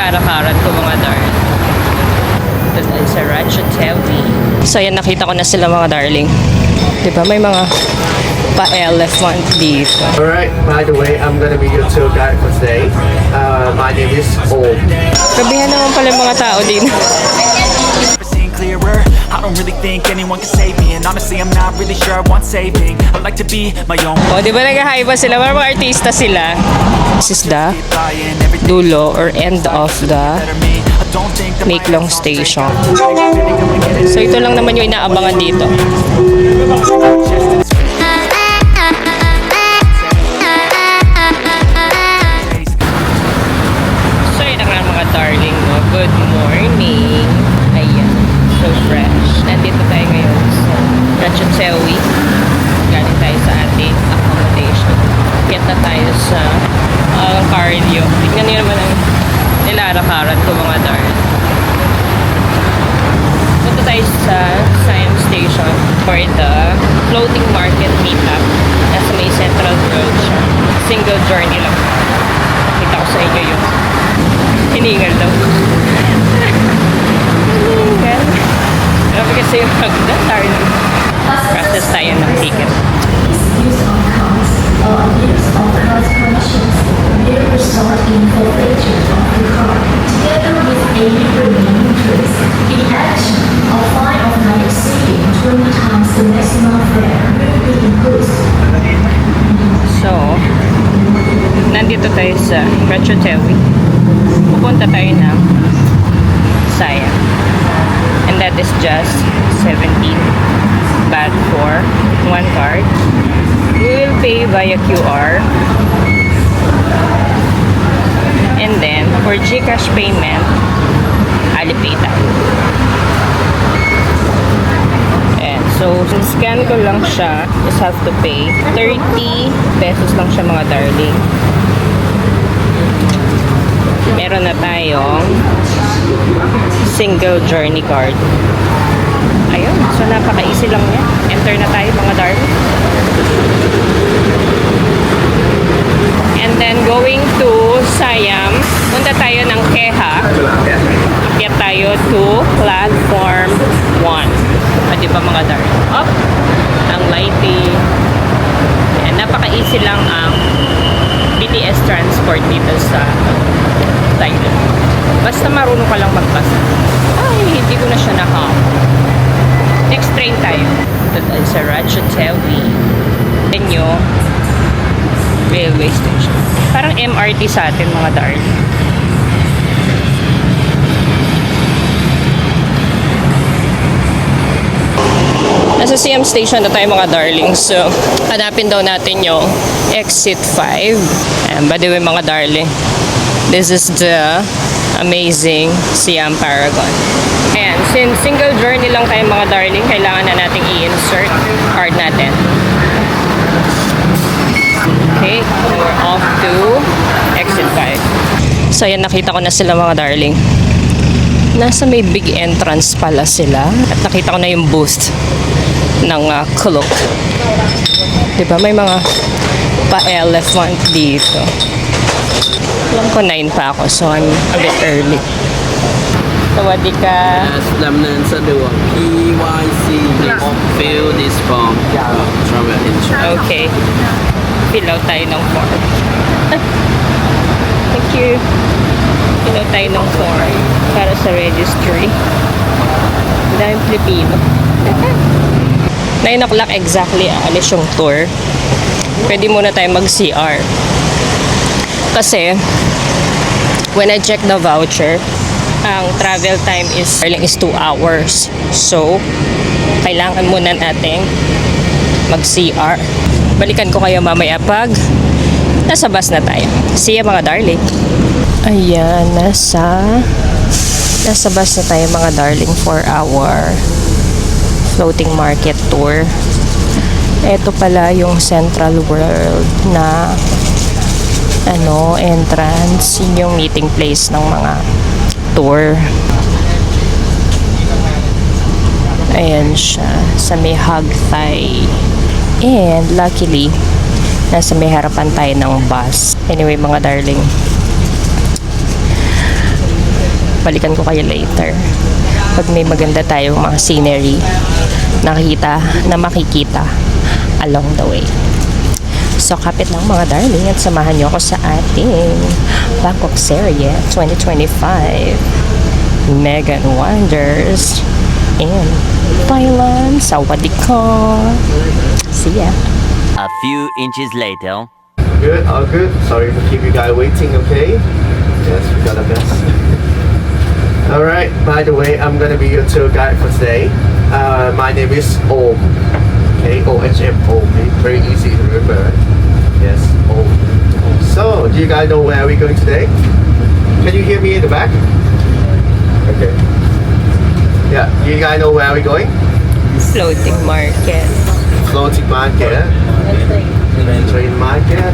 nilalakaran ko mga darling. Ito dahil sa Rancho Tewi. So yan, nakita ko na sila mga darling. Diba may mga pa-elephant dito. Alright, by the way, I'm gonna be your tour guide for today. My name is Om. Gabihan naman pala yung mga tao din. Clearer. I don't really think anyone can save me, and honestly I'm not really sure I want saving. I like to be my own. O, di ba nag-high ba sila? Mga artista sila. This is the dulo or end of the Makelong Station. So ito lang naman yung inaabangan dito. So yun ang mga darling mo. Good morning. Ayan. So fresh. Nandito tayo ngayon sa Rancho Tewi. Galing tayo sa ating accommodation. Kaya na tayo sa cardio. Tignan niyo naman ang nilalakaran ko mga darling. Punta tayo sa Siam Station for the floating market meetup. Nasa may Central Road siya. Single journey lang. Kita ko sa inyo yung hiningal daw. Hiningal. Grabe kasi yung pagdatar. Process tayo ng ticket. Use on cards or abuse of cards commissions will result in forfeiture of the card, together with any remaining interest. In addition, a fine of not exceeding 20 times the maximum fare will be imposed. So, nandito tayo sa Rancho Tewi. Pupunta tayo ng Siam. And that is just 17 baht for one card. We will pay via QR. And then, for GCash payment, Alipay tayo. And so, scan ko lang siya. Just have to pay 30 pesos lang siya mga darling. Meron na tayong single journey card. Ayun, so napaka-easy lang yan. Enter na tayo mga darling. And then going to Siam, punta tayo ng Keha. Akyat tayo to platform 1. Di ba mga darling? Up, ang lighting. Ayan, napaka-easy lang ang BTS transport dito sa Thailand. Basta marunong ka lang magbasa. Ay, hindi ko na siya nakam. Next train tayo. Ito tayo sa Rancho Tewi. Benyo Railway Station. Parang MRT sa atin mga darling. Nasa Siam Station na tayo mga darling. So, hanapin daw natin yung exit 5. And by the way mga darling, this is the amazing Siam Paragon. And since single journey lang tayo mga darling, kailangan na nating i-insert card natin. Okay, we're off to exit 5. So yan, nakita ko na sila mga darling. Nasa may big entrance pala sila. At nakita ko na yung booth ng Klook. Diba may mga pa-elephant dito. Alam ko 9 pa ako, so I'm a bit early. Sawadee ka. Lamnan sa dua. PYC. Fill this form. Travel insurance. Okay. Fill out tayo ng form. Thank you. Fill out tayo ng form para sa registry. Dahil Filipino. 9 o'clock exactly alis yung tour. Pwede muna tayo mag-CR. Kasi, when I check the voucher, ang travel time is 2 hours. So, kailangan muna nating mag-CR. Balikan ko kayo mamaya pag nasa bus na tayo. See ya mga darling. Ayan, nasa bus na tayo mga darling for our floating market tour. Ito pala yung Central World na entrance. Yun yung meeting place ng mga tour. Ayan siya sa may Hag Thai. And luckily nasa may harapan tayo ng bus. Anyway mga darling, Balikan ko kayo later. Pag may maganda tayong mga scenery na makikita along the way. So, kapit lang mga darling at samahan niyo ako sa ating Bangkok Serie 2025 Megan Wonders in Thailand. Sawadee ka. See ya. A few inches later. Good, all good. Sorry to keep you guys waiting, okay? Yes, we got our best. Alright, by the way, I'm gonna be your tour guide for today. My name is Om. Okay, O-H-M, Om. Very easy to remember. Yes, Om. So, do you guys know where we're going today? Can you hear me in the back? Okay. Yeah, do you guys know where we're going? Floating market. Floating market. Train market.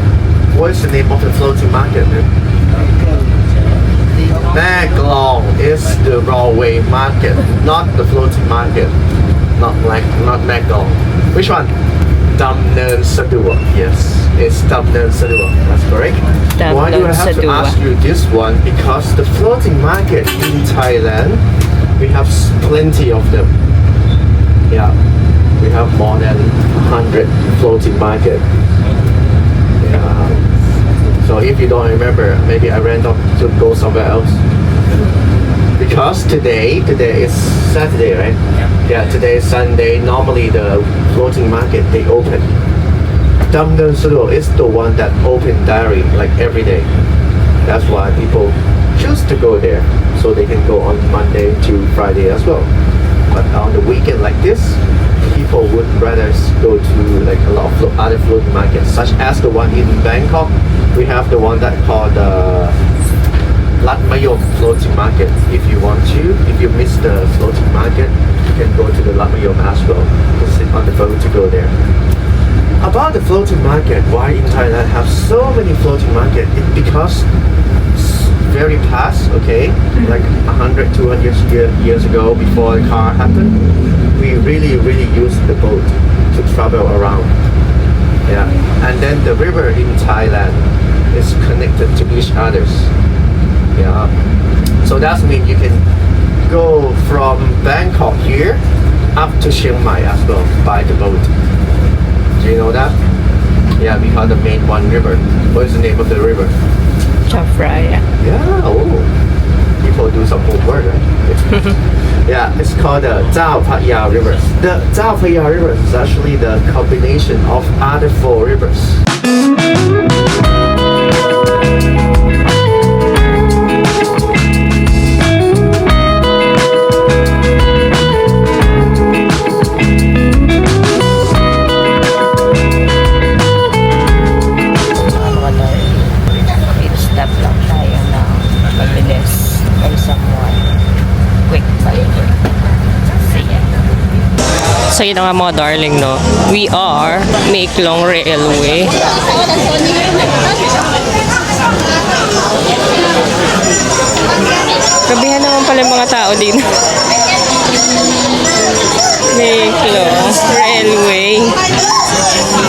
What's the name of the floating market? Maglong is the railway market, not the floating market. Not Maglong. Which one? Dam Nen Sadua. Yes, it's Dam Nen Sadua. That's correct. Dam Why do I Nen have to Sadua. ask you this one? Because the floating market in Thailand, we have plenty of them. Yeah, we have more than 100 floating market. Yeah. So if you don't remember, maybe I ran off to go somewhere else. Because today is Saturday, right? Yeah, today is Sunday. Normally the floating market they open. Damdon Sudo is the one that open diary like every day. That's why people choose to go there, so they can go on Monday to Friday as well. But on the weekend like this, people would rather go to like a lot of other floating markets, such as the one in Bangkok. We have the one that called Lat Mayom floating market. If you miss the floating market, you can go to the Lat Mayom as well to sit on the boat to go there. About the floating market, why in Thailand have so many floating market? It's because very past, okay, like 100, 200 years ago, before the car happened, we really used the boat to travel around. Yeah, and then the river in Thailand is connected to each others. Yeah, so that means you can go from Bangkok here up to Chiang Mai as well by the boat. Do you know that? Yeah, because the main one river. What is the name of the river? Chao Phraya. Yeah, oh. People do some homework, right? Yeah, it's called the Chao Phraya River. The Chao Phraya River is actually the combination of other four rivers. Stop lang tayo na mabilis or someone quick bike. So yun na nga mga darling, no? We are Maeklong Railway. Gabihan naman pala yung mga tao din. Maeklong Railway.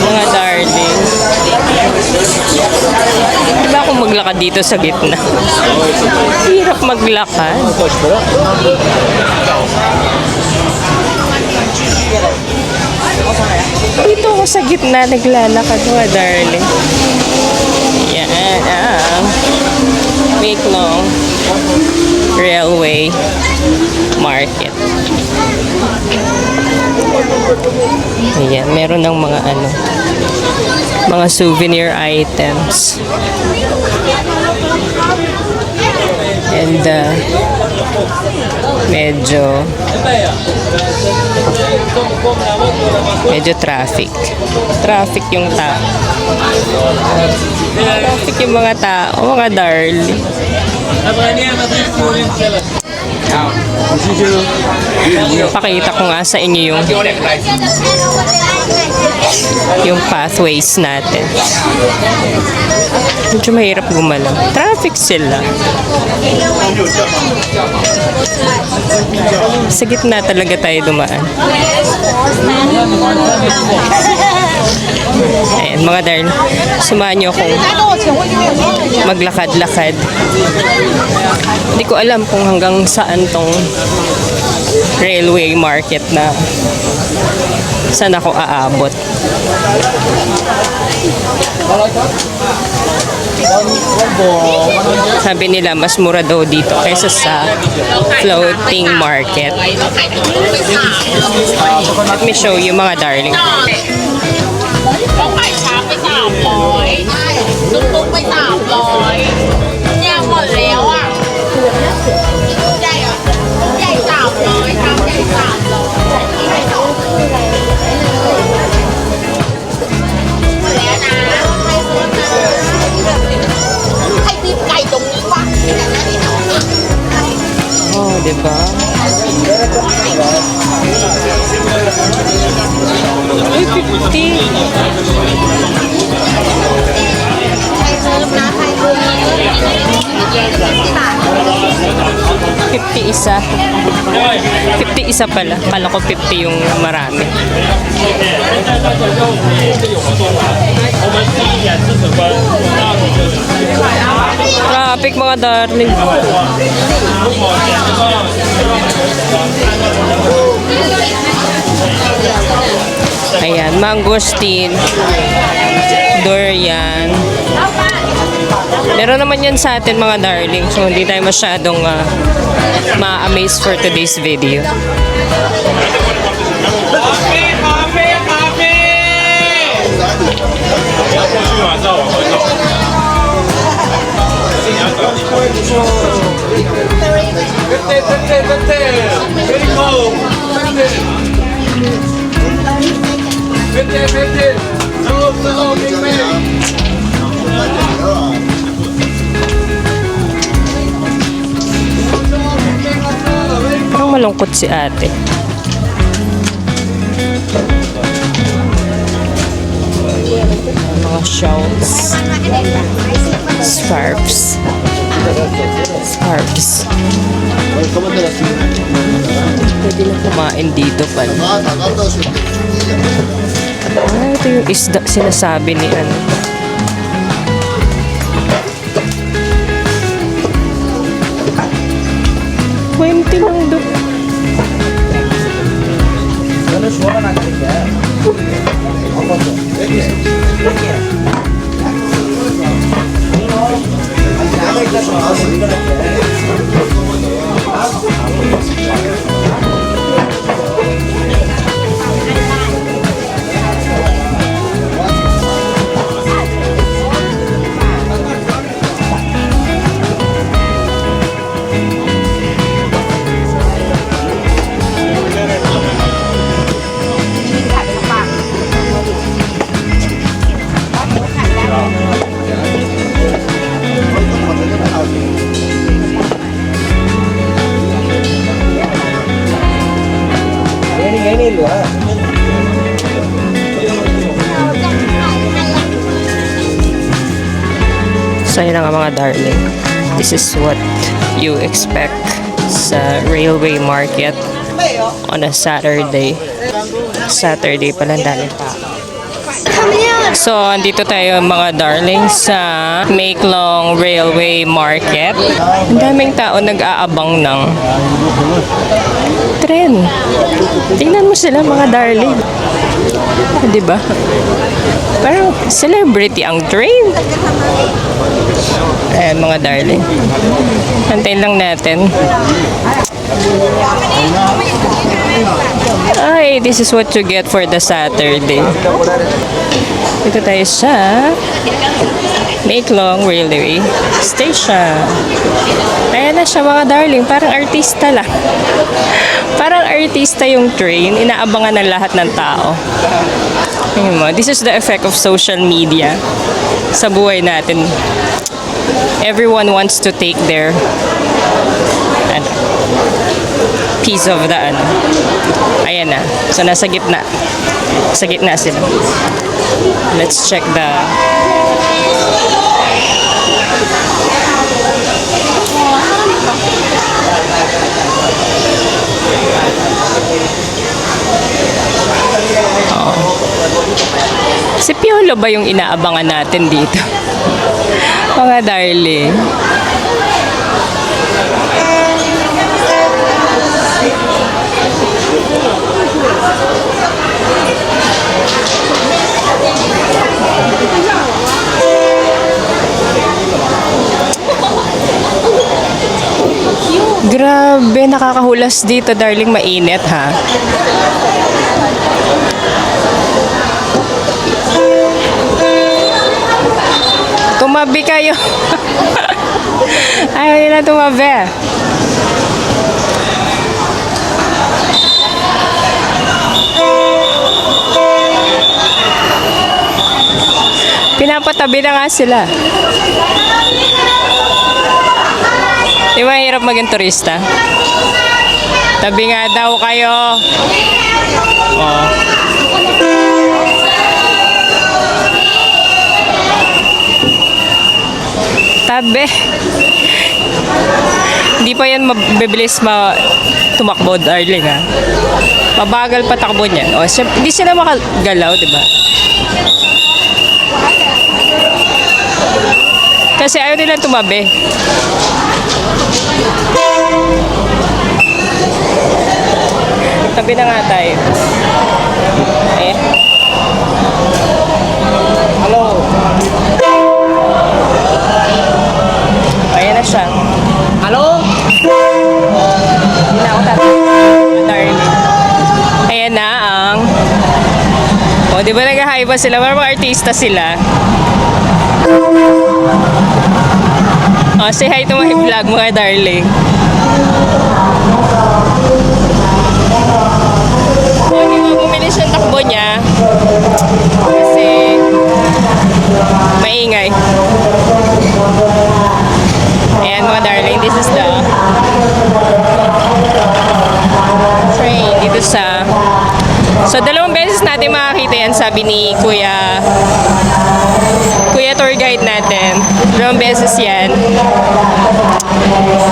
Mga darling. Diba ako maglakad dito sa gitna? Hirap maglakad. Dito ako sa gitna naglalakad mga darling. Yan ang Maeklong Railway Market. Ayan, meron ng mga mga souvenir items. And medyo traffic yung tao. Traffic yung mga tao, mga darling. Pakita ko nga sa inyo yung pathways natin. Medyo mahirap gumalaw. Traffic sila. Sa gitna talaga tayo dumaan. Ayan, mga darling. Sumahan nyo akong maglakad-lakad. Hindi ko alam kung hanggang saan tong railway market na saan ako aabot. Sabi nila mas mura daw dito kaysa sa floating market. Let me show you mga darling. ต้องไข่ช้างไป300ตุ๊กๆไป300เนี่ยหมดแล้วอ่ะลูกใหญ่อ่ะลูกใหญ่300ชามใหญ่300ที่ให้2หมดแล้วนะใครซื้อมาใครตีไก่ตรงนี้วะนี่นะนี่นะ Oh, diba? Ay, 50. ใครซื้อนะใครซื้อ 50 isa. 50 isa pala. Kala ko 50 yung marami. Traffic mga darling. Ayan, mangosteen, durian. Meron naman yan sa atin mga darling. So hindi tayo masyadong ma-amaze for today's video. Parang malungkot si ate. Mga shawls, scarves. Pwede na kumain dito pala. Ito yung isda sinasabi ni ano. $20 lang doon. So yun na nga mga darling. This is what you expect sa railway market on a Saturday. Saturday pala, daming tao. So, andito tayo mga darling sa Maeklong Railway Market. Ang daming tao nag-aabang ng tren. Tingnan mo sila mga darling. Diba? Parang celebrity ang train. Ayan mga darling. Antayin lang natin. Ay, this is what you get for the Saturday. Dito tayo sa Maeklong Railway Station. Ayan na siya mga darling. Parang artista lang. Parang artista yung train. Inaabangan ng lahat ng tao. Ayun mo, this is the effect of social media sa buhay natin. Everyone wants to take their piece of the ano. Ayan na. So, nasa gitna. Sa gitna sila. Let's check the si Piolo ba yung inaabangan natin dito? Mga darling. Grabe, nakakahulas dito, darling. Mainit, ha? Tumabi kayo. Ayaw nila tumabi. Pinapatabi na nga sila. Di ba hirap maging turista? Tabi nga daw kayo. Oh. Tabi. Hindi pa yan mabibilis tumakbo, darling, ha? Mabagal pa takbo niyan. O, hindi sila makagalaw, di ba? Kasi ayaw nila tumabi. Tabi na nga tayo. Eh. Hello. Ayan na siya. Hello? Hindi na ako darling. Ayan na ang... O, di ba nag-hi pa sila? Parang mga artista sila. Oh, say hi to my vlog, mga darling. Oh, hindi mo bumili siyang takbo niya. Kasi maingay. Ayan, mga darling, this is the train dito sa... So, 2 beses natin makakita yan, sabi ni Kuya tour guide natin. 2 beses yan.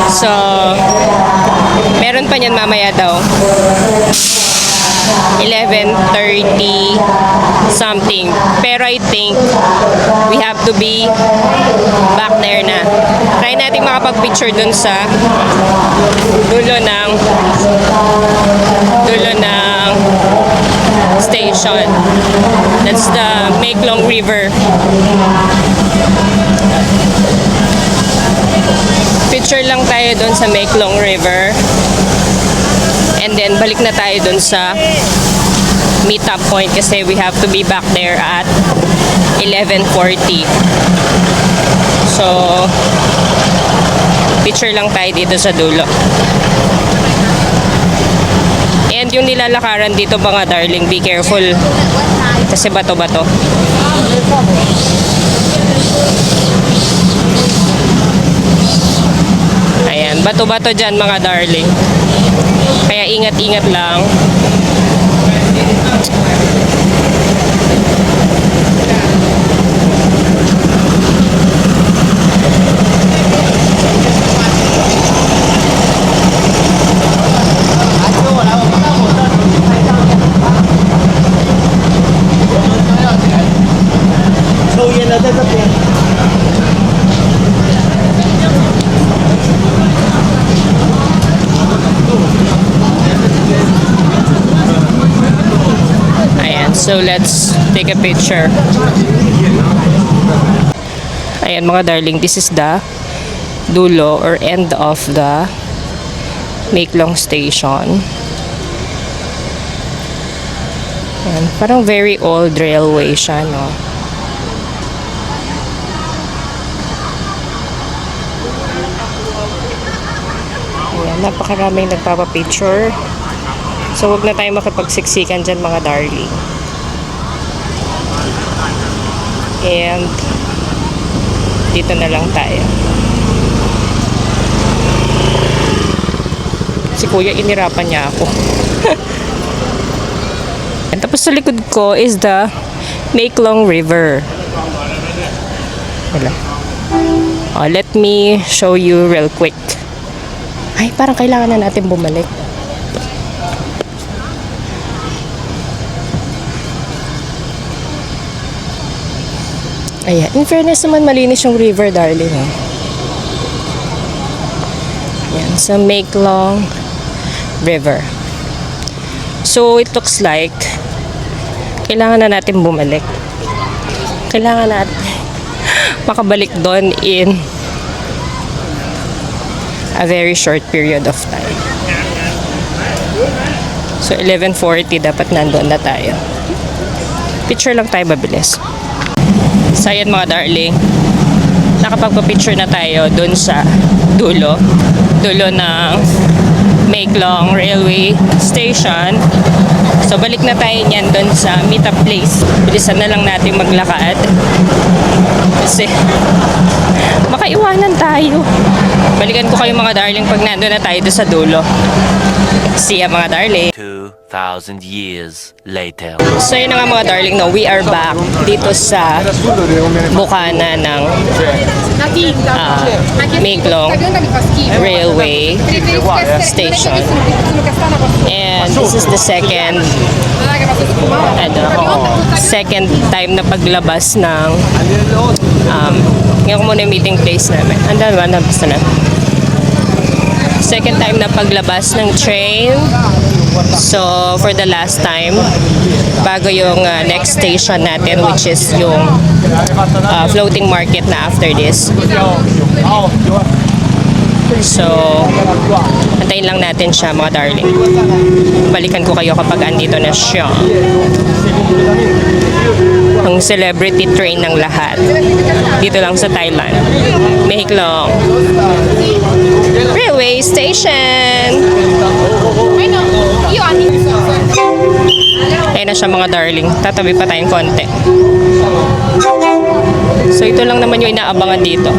So, meron pa niyan mamaya daw. 11:30 something. Pero I think we have to be back there na. Try natin makapag-picture dun sa dulo ng station. That's the Maeklong River. Picture lang tayo dun sa Maeklong River. And then, balik na tayo dun sa meet-up point kasi we have to be back there at 11:40. So, picture lang tayo dito sa dulo. And yung nilalakaran dito mga darling, be careful. Kasi bato-bato. Ayan, bato-bato dyan mga darling. Kaya ingat-ingat lang. So let's take a picture. Ayan mga darling, this is the dulo or end of the Maeklong Station. Ayan, parang very old railway siya, no? Ayan, napakaraming nagpapapicture. So huwag na tayo makipagsiksikan dyan mga darling. And dito na lang tayo. Si Kuya inirapan niya ako. And tapos sa likod ko is the Maeklong River. Wala. Let me show you real quick. Ay, parang kailangan na natin bumalik. Ayan. In fairness naman, malinis yung river, darling. Eh. Ayan. Sa Maeklong River. So, it looks like kailangan na natin bumalik. Kailangan natin makabalik doon in a very short period of time. So 11:40 dapat nandoon na tayo. Picture lang tayo mabilis. So ayan mga darling, nakapagpa-picture na tayo dun sa dulo ng Maeklong Railway Station. So balik na tayo niyan dun sa meetup place. Bilisan na lang natin maglakad kasi makaiwanan tayo. Balikan ko kayo mga darling pag nandun na tayo doon sa dulo. See ya mga darling. 2,000 years later. So yun na nga mga darling, no, we are back dito sa bukana ng Maeklong Railway Station. And this is the second time na paglabas ng ngayon ko muna yung meeting place namin. Andan ba? Nabasta na. Second time na paglabas ng train. So, for the last time, bago yung next station natin, which is yung floating market na after this. So, antayin lang natin siya mga darling. Balikan ko kayo kapag andito na siya. Ang celebrity train ng lahat. Dito lang sa Thailand. Maeklong Railway Station. Ayun na siya mga darling. Tatabi pa tayong konti. So ito lang naman yung inaabangan dito.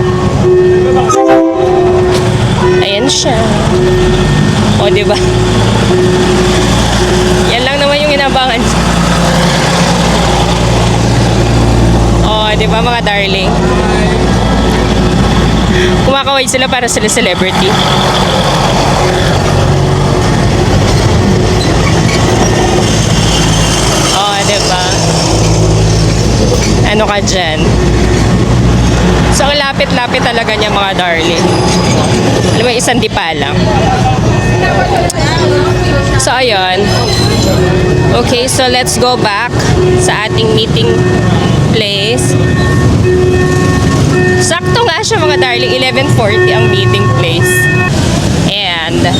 Ayan siya. O diba? Yan lang naman yung inaabangan. O diba mga darling? Kumakaway sila para sila celebrity. Diba? Ano ka dyan? So, ang lapit-lapit talaga niya mga darling. Alam mo, isang dipa lang. So, ayun. Okay, so let's go back sa ating meeting place. Sakto nga siya mga darling, 11:40 ang meeting place. And,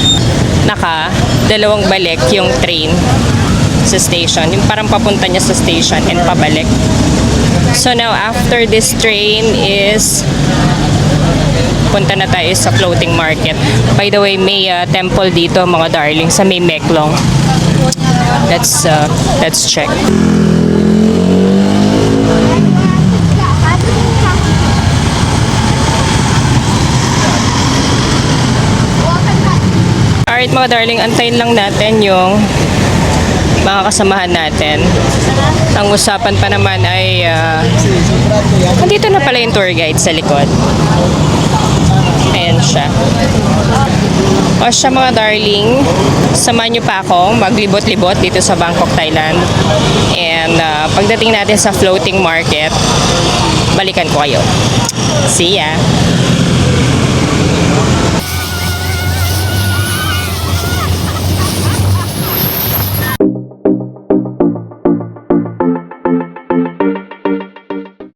dalawang balik yung train sa station. Yung parang papunta niya sa station and pabalik. So now after this train is punta na tayo sa floating market. By the way, may temple dito mga darling sa may Maeklong. Let's check. Alright mga darling, antayin lang natin yung mga kasamahan natin. Ang usapan pa naman ay nandito na pala yung tour guide sa likod. Ayan siya. O siya mga darling, samahan nyo pa akong maglibot-libot dito sa Bangkok, Thailand. And pagdating natin sa floating market, balikan ko kayo. See ya!